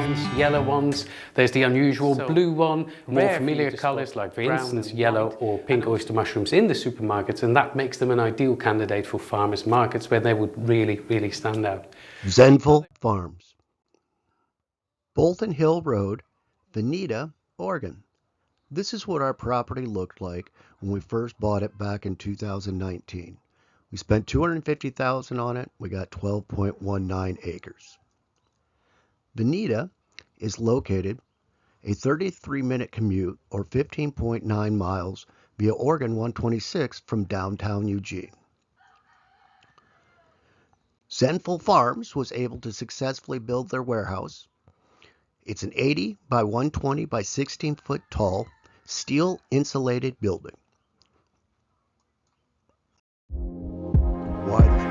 browns, yellow ones. There's the unusual blue one, more familiar colors like, for instance, yellow or pink oyster mushrooms in the supermarkets, and that makes them an ideal candidate for farmers markets where they would really stand out. Zenful Farms, Bolton Hill Road, Veneta, Oregon. This is what our property looked like when we first bought it back in 2019. We spent $250,000 on it. We got 12.19 acres. Veneta is located a 33-minute commute or 15.9 miles via Oregon 126 from downtown Eugene. Zenful Farms was able to successfully build their warehouse. It's an 80 by 120 by 16 foot tall steel insulated building. Wide.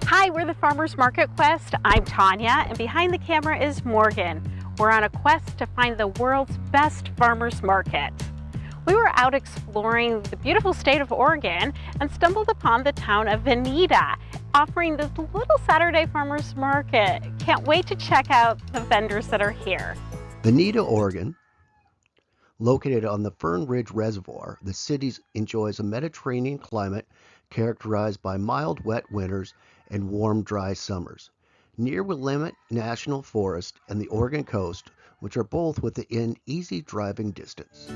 Hi, we're the Farmers Market Quest. I'm Tanya, and behind the camera is Morgan. We're on a quest to find the world's best farmers market. We were out exploring the beautiful state of Oregon and stumbled upon the town of Veneta, offering this little Saturday farmers market. Can't wait to check out the vendors that are here. Veneta, Oregon, located on the Fern Ridge Reservoir, the city enjoys a Mediterranean climate characterized by mild, wet winters and warm, dry summers. Near Willamette National Forest and the Oregon coast, which are both within easy driving distance.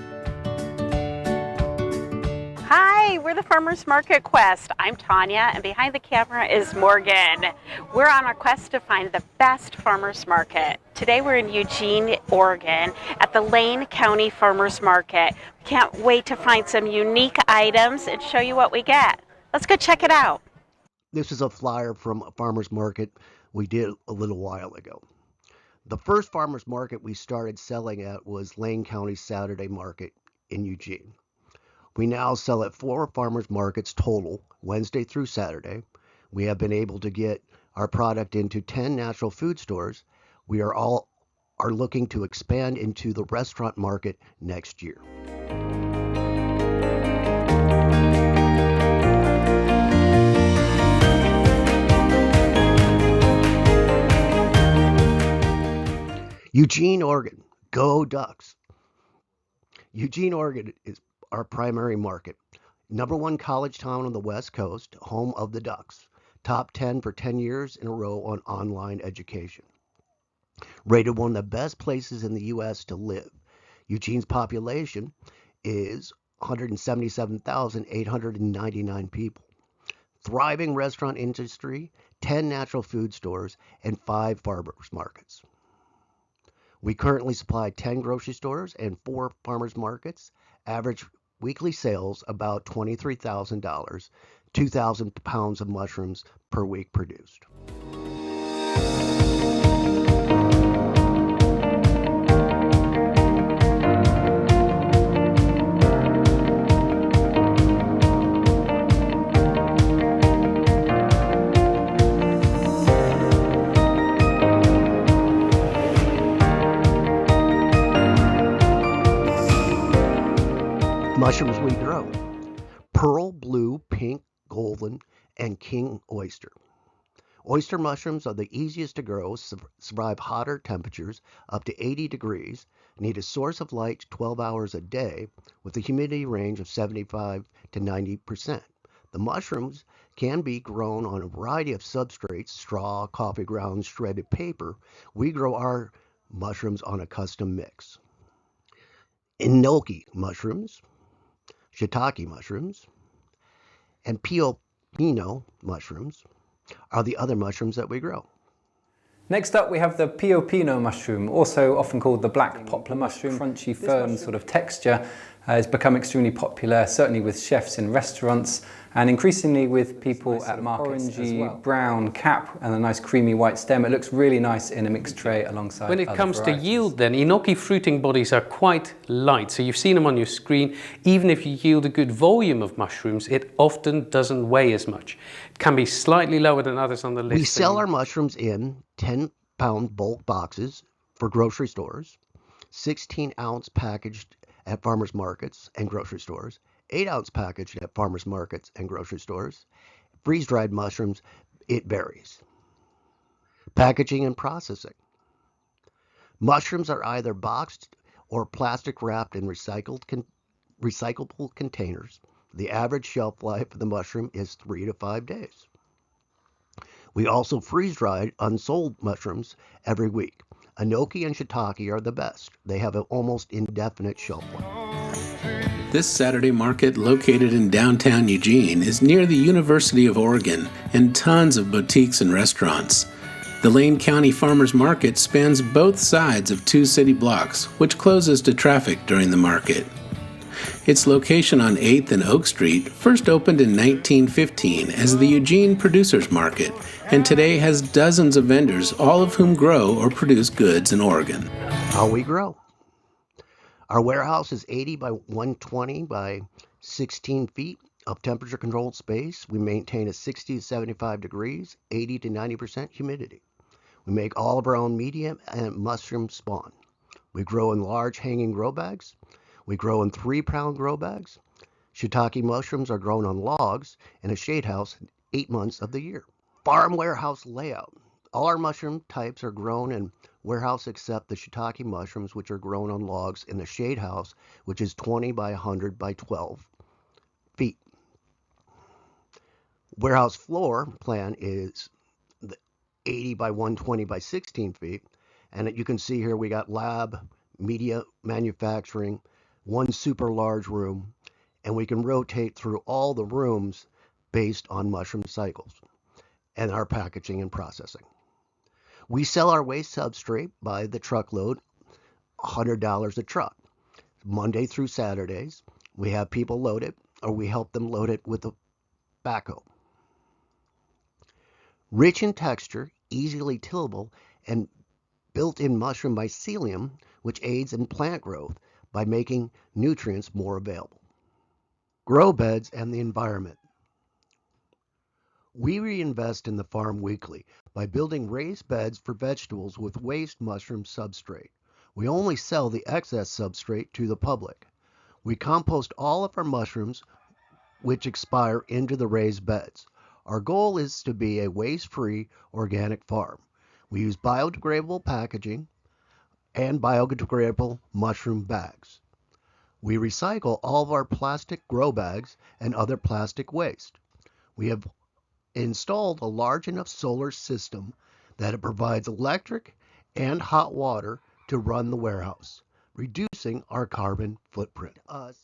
Hi, we're the Farmers Market Quest. I'm Tanya, and behind the camera is Morgan. We're on a quest to find the best farmers market. Today we're in Eugene, Oregon, at the Lane County Farmers Market. Can't wait to find some unique items and show you what we get. Let's go check it out. This is a flyer from a farmer's market we did a little while ago. The first farmer's market we started selling at was Lane County Saturday Market in Eugene. We now sell at 4 farmers markets total, Wednesday through Saturday. We have been able to get our product into 10 natural food stores. We are looking to expand into the restaurant market next year. Eugene, Oregon, go Ducks. Eugene, Oregon is our primary market. #1 college town on the West Coast, home of the Ducks. Top 10 for 10 years in a row on online education. Rated one of the best places in the U.S. to live. Eugene's population is 177,899 people. Thriving restaurant industry, 10 natural food stores, and 5 farmers markets. We currently supply 10 grocery stores and 4 farmers markets. Average weekly sales about $23,000, 2,000 pounds of mushrooms per week produced. Mushrooms we grow: pearl, blue, pink, golden, and king oyster. Oyster mushrooms are the easiest to grow, survive hotter temperatures up to 80 degrees, need a source of light 12 hours a day with a humidity range of 75 to 90%. The mushrooms can be grown on a variety of substrates: straw, coffee grounds, shredded paper. We grow our mushrooms on a custom mix. Enoki mushrooms, shiitake mushrooms, and pio-pino mushrooms are the other mushrooms that we grow. Next up we have the pio-pino mushroom, also often called the black poplar mushroom. Crunchy, firm sort of texture, It's become extremely popular, certainly with chefs in restaurants and increasingly with people at markets orangey, as well. Brown cap and a nice creamy white stem. It looks really nice in a mixed tray alongside When it comes varieties. to yield then, enoki fruiting bodies are quite light. So you've seen them on your screen. Even if you yield a good volume of mushrooms, it often doesn't weigh as much. It can be slightly lower than others on the list. We sell our mushrooms in 10-pound bulk boxes for grocery stores, 16-ounce packaged at farmers markets and grocery stores, 8-ounce packaged at farmers markets and grocery stores. Freeze-dried mushrooms, it varies. Packaging and processing. Mushrooms are either boxed or plastic wrapped in recyclable containers. The average shelf life of the mushroom is 3 to 5 days. We also freeze-dried unsold mushrooms every week. Enoki and shiitake are the best. They have an almost indefinite shelf life. This Saturday market, located in downtown Eugene, is near the University of Oregon and tons of boutiques and restaurants. The Lane County Farmers Market spans both sides of 2 city blocks, which closes to traffic during the market. Its location on 8th and Oak Street first opened in 1915 as the Eugene Producers Market, and today has dozens of vendors, all of whom grow or produce goods in Oregon. How we grow. Our warehouse is 80 by 120 by 16 feet of temperature-controlled space. We maintain a 60 to 75 degrees, 80 to 90% humidity. We make all of our own media and mushroom spawn. We grow in large hanging grow bags. We grow in 3-pound grow bags. Shiitake mushrooms are grown on logs in a shade house 8 months of the year. Farm warehouse layout. All our mushroom types are grown in warehouse except the shiitake mushrooms, which are grown on logs in the shade house, which is 20 by 100 by 12 feet. Warehouse floor plan is 80 by 120 by 16 feet. And you can see here we got lab, media manufacturing, 1 super large room, and we can rotate through all the rooms based on mushroom cycles and our packaging and processing. We sell our waste substrate by the truckload, $100 a truck. Monday through Saturdays, we have people load it, or we help them load it with a backhoe. Rich in texture, easily tillable, and built-in mushroom mycelium, which aids in plant growth by making nutrients more available. Grow beds and the environment. We reinvest in the farm weekly by building raised beds for vegetables with waste mushroom substrate. We only sell the excess substrate to the public. We compost all of our mushrooms, which expire, into the raised beds. Our goal is to be a waste-free organic farm. We use biodegradable packaging and biodegradable mushroom bags. We recycle all of our plastic grow bags and other plastic waste. We have installed a large enough solar system that it provides electric and hot water to run the warehouse, reducing our carbon footprint. Us,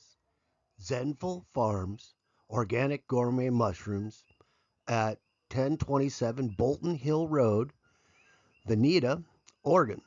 Zenful Farms, organic gourmet mushrooms at 1027 Bolton Hill Road, Veneta, Oregon.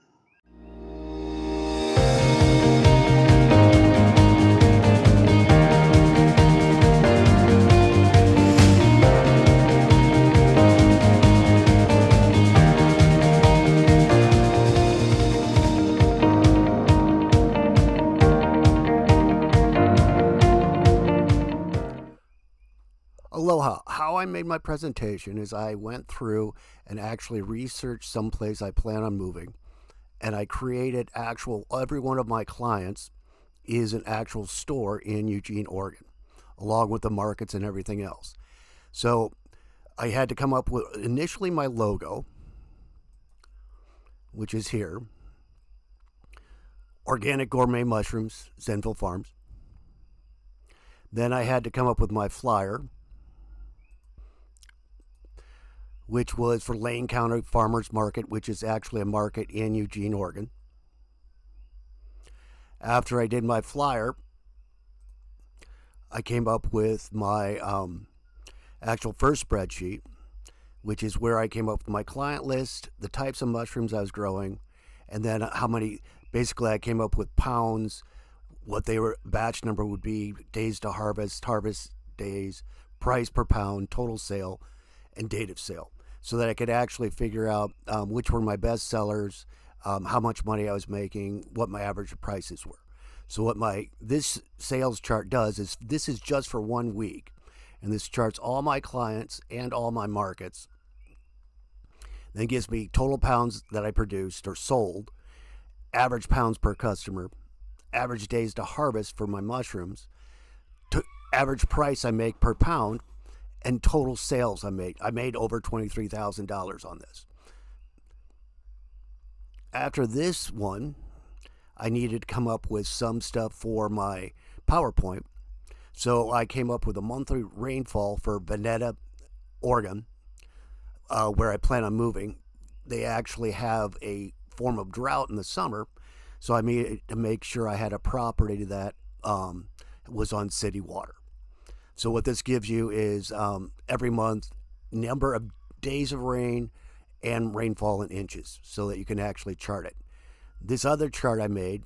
Aloha. How I made my presentation is I went through and actually researched someplace I plan on moving, and I created every one of my clients is an actual store in Eugene, Oregon, along with the markets and everything else. So I had to come up with initially my logo, which is here. Organic gourmet mushrooms, Zenful Farms. Then I had to come up with my flyer, which was for Lane County Farmers Market, which is actually a market in Eugene, Oregon. After I did my flyer, I came up with my actual first spreadsheet, which is where I came up with my client list, the types of mushrooms I was growing, and then how many, basically I came up with pounds, what they were batch number would be, days to harvest, harvest days, price per pound, total sale, and date of sale, so that I could actually figure out which were my best sellers, how much money I was making, what my average prices were. So what this sales chart does is, this is just for 1 week, and this charts all my clients and all my markets. Then it gives me total pounds that I produced or sold, average pounds per customer, average days to harvest for my mushrooms, average price I make per pound, and total sales I made. I made over $23,000 on this. After this one, I needed to come up with some stuff for my PowerPoint. So I came up with a monthly rainfall for Veneta, Oregon, where I plan on moving. They actually have a form of drought in the summer, so I needed to make sure I had a property that was on city water. So what this gives you is every month, number of days of rain and rainfall in inches, so that you can actually chart it. This other chart I made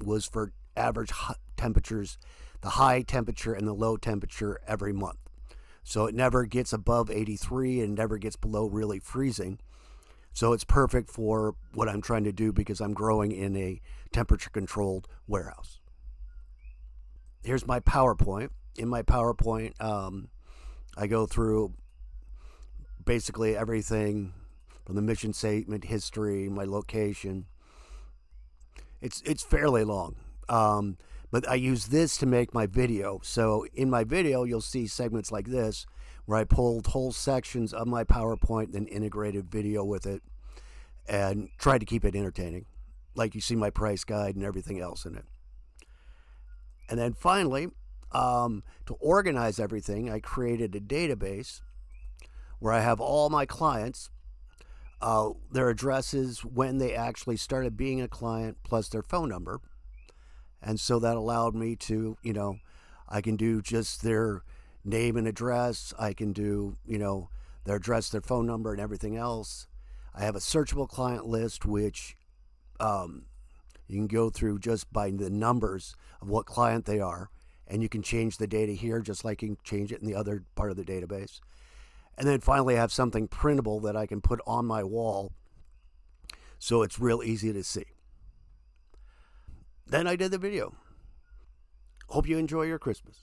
was for average temperatures, the high temperature and the low temperature every month. So it never gets above 83 and never gets below really freezing. So it's perfect for what I'm trying to do, because I'm growing in a temperature controlled warehouse. Here's my PowerPoint. In my PowerPoint, I go through basically everything from the mission statement, history, my location. It's fairly long, but I use this to make my video. So in my video, you'll see segments like this, where I pulled whole sections of my PowerPoint and integrated video with it, and tried to keep it entertaining. Like you see my price guide and everything else in it. And then finally, to organize everything, I created a database where I have all my clients, their addresses, when they actually started being a client, plus their phone number. And so that allowed me to, I can do just their name and address. I can do, their address, their phone number, and everything else. I have a searchable client list, which you can go through just by the numbers of what client they are. And you can change the data here, just like you can change it in the other part of the database. And then finally, I have something printable that I can put on my wall, so it's real easy to see. Then I did the video. Hope you enjoy your Christmas.